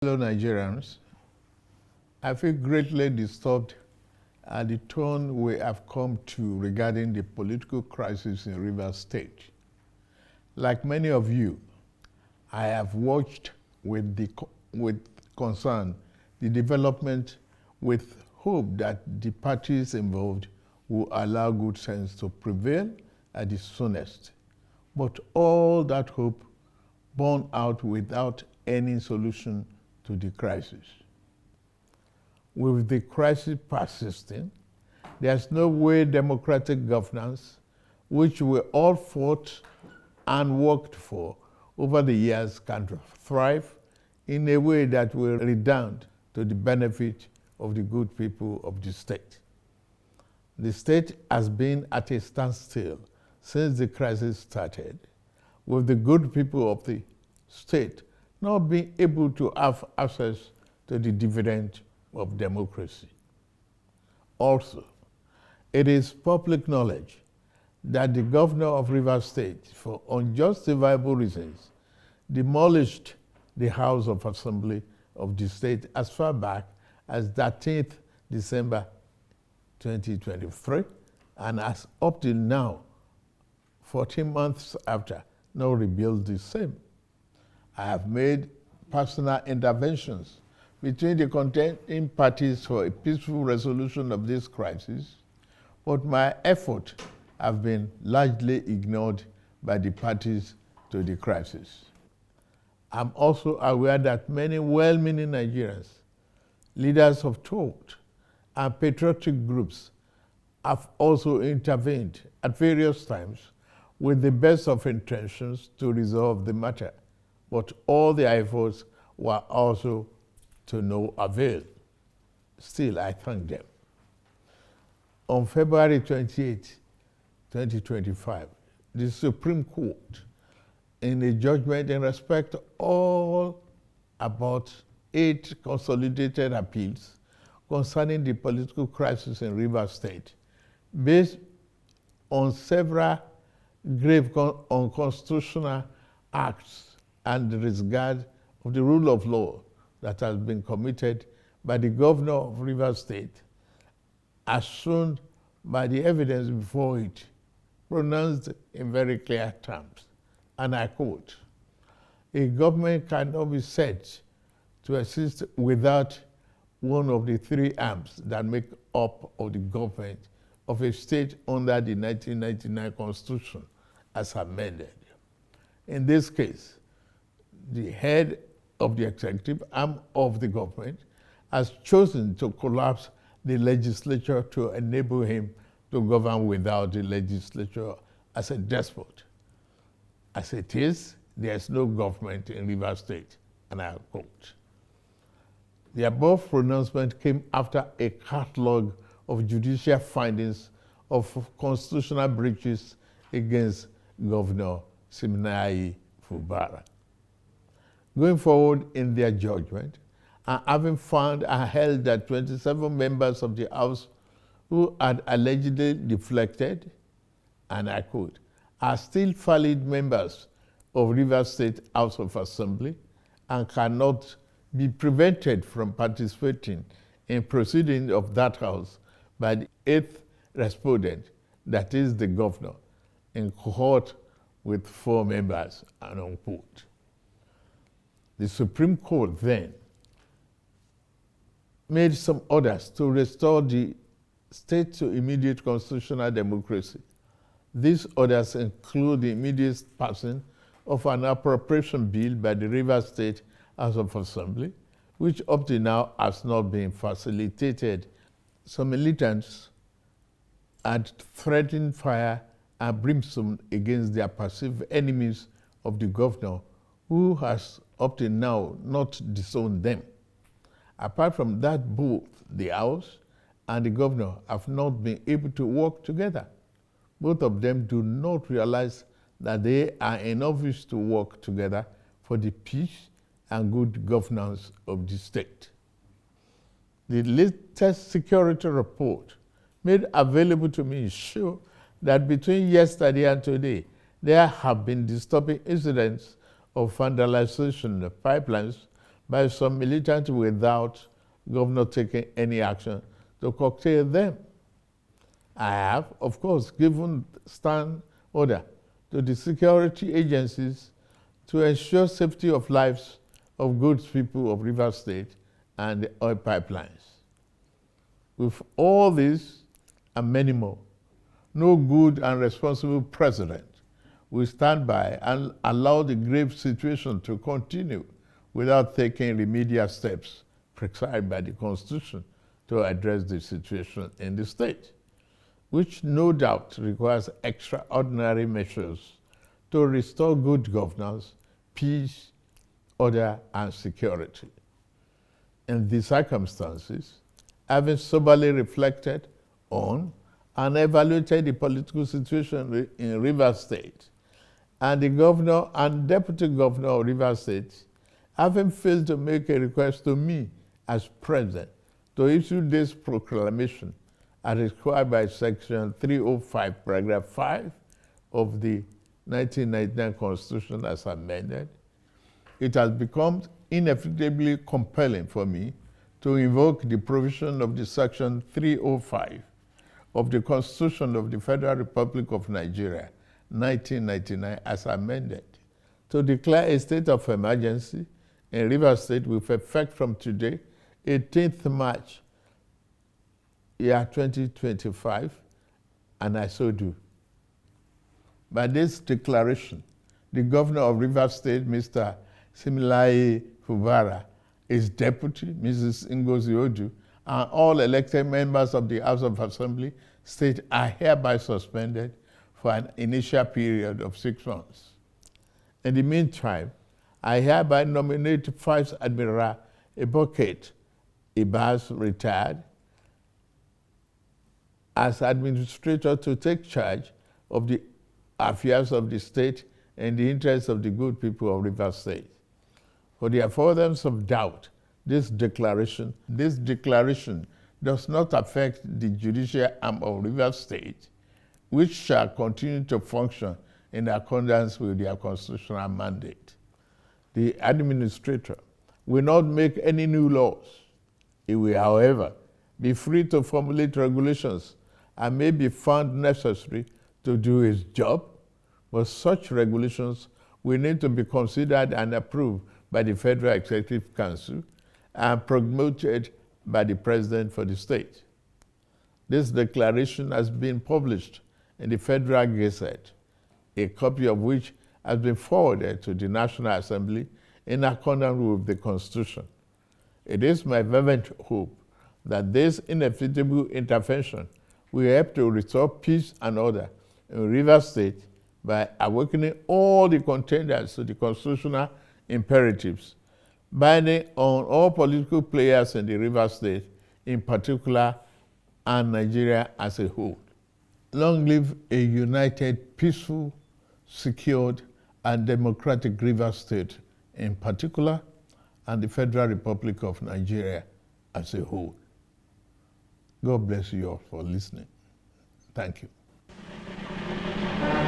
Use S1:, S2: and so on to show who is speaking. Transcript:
S1: Hello, Nigerians. I feel greatly disturbed at the tone we have come to regarding the political crisis in Rivers State. Like many of you, I have watched with concern the development with hope that the parties involved will allow good sense to prevail at the soonest. But all that hope borne out without any solution to the crisis. With the crisis persisting, there's no way democratic governance, which we all fought and worked for over the years, can thrive in a way that will redound to the benefit of the good people of the state. The state has been at a standstill since the crisis started, with the good people of the state not being able to have access to the dividend of democracy. Also, it is public knowledge that the governor of Rivers State, for unjustifiable reasons, demolished the House of Assembly of the state as far back as 13th December 2023, and as up till now, 14 months after, now rebuilt the same. I have made personal interventions between the contending parties for a peaceful resolution of this crisis, but my efforts have been largely ignored by the parties to the crisis. I'm also aware that many well-meaning Nigerians, leaders of thought, and patriotic groups have also intervened at various times with the best of intentions to resolve the matter. But all the efforts were also to no avail. Still, I thank them. On February 28, 2025, the Supreme Court, in a judgment in respect to all about 8 consolidated appeals concerning the political crisis in Rivers State, based on several grave unconstitutional acts and the disregard of the rule of law that has been committed by the governor of Rivers State, as shown by the evidence before it, pronounced in very clear terms. And I quote, "A government cannot be said to exist without one of the 3 arms that make up of the government of a state under the 1999 Constitution as amended. In this case, the head of the executive arm of the government has chosen to collapse the legislature to enable him to govern without the legislature as a despot. As it is, there is no government in Rivers State," and I quote. The above pronouncement came after a catalogue of judicial findings of constitutional breaches against Governor Siminalayi Fubara. Going forward in their judgment, and having found and held that 27 members of the House who had allegedly deflected, and I quote, "are still valid members of Rivers State House of Assembly and cannot be prevented from participating in proceedings of that House by the 8th respondent, that is the governor, in cohort with 4 members," and unquote. The Supreme Court then made some orders to restore the state to immediate constitutional democracy. These orders include the immediate passing of an appropriation bill by the Rivers State House of Assembly, which up to now has not been facilitated. Some militants had threatened fire and brimstone against their perceived enemies of the governor, who has up to now not disowned them. Apart from that, both the House and the governor have not been able to work together. Both of them do not realize that they are in office to work together for the peace and good governance of the state. The latest security report made available to me show that between yesterday and today, there have been disturbing incidents of vandalization of pipelines by some militants without governor taking any action to curtail them. I have, of course, given stand order to the security agencies to ensure safety of lives of good people of Rivers State and the oil pipelines. With all this and many more, no good and responsible president will stand by and allow the grave situation to continue without taking remedial steps prescribed by the Constitution to address the situation in the state, which no doubt requires extraordinary measures to restore good governance, peace, order, and security. In these circumstances, having soberly reflected on and evaluated the political situation in Rivers State, and the governor and deputy governor of Rivers State, having failed to make a request to me as president to issue this proclamation as required by Section 305, Paragraph 5 of the 1999 Constitution as amended, it has become inevitably compelling for me to invoke the provision of the Section 305 of the Constitution of the Federal Republic of Nigeria, 1999, as amended, to declare a state of emergency in Rivers State with effect from today, 18th March, year 2025, and I so do. By this declaration, the governor of Rivers State, Mr. Similaye Fubara, his deputy, Mrs. Ngozi Odu, and all elected members of the House of Assembly State are hereby suspended for an initial period of 6 months. In the meantime, I hereby nominate Vice Admiral Eboket Ibas, retired, as administrator to take charge of the affairs of the state in the interests of the good people of Rivers State. For the avoidance of doubt, this declaration does not affect the judicial arm of Rivers State, which shall continue to function in accordance with their constitutional mandate. The administrator will not make any new laws. He will, however, be free to formulate regulations and may be found necessary to do his job, but such regulations will need to be considered and approved by the Federal Executive Council and promoted by the President for the state. This declaration has been published in the Federal Gazette, a copy of which has been forwarded to the National Assembly in accordance with the Constitution. It is my fervent hope that this inevitable intervention will help to restore peace and order in Rivers State by awakening all the contenders to the constitutional imperatives, binding on all political players in the Rivers State in particular and Nigeria as a whole. Long live a united, peaceful, secured, and democratic Rivers State in particular, and the Federal Republic of Nigeria as a whole. God bless you all for listening. Thank you.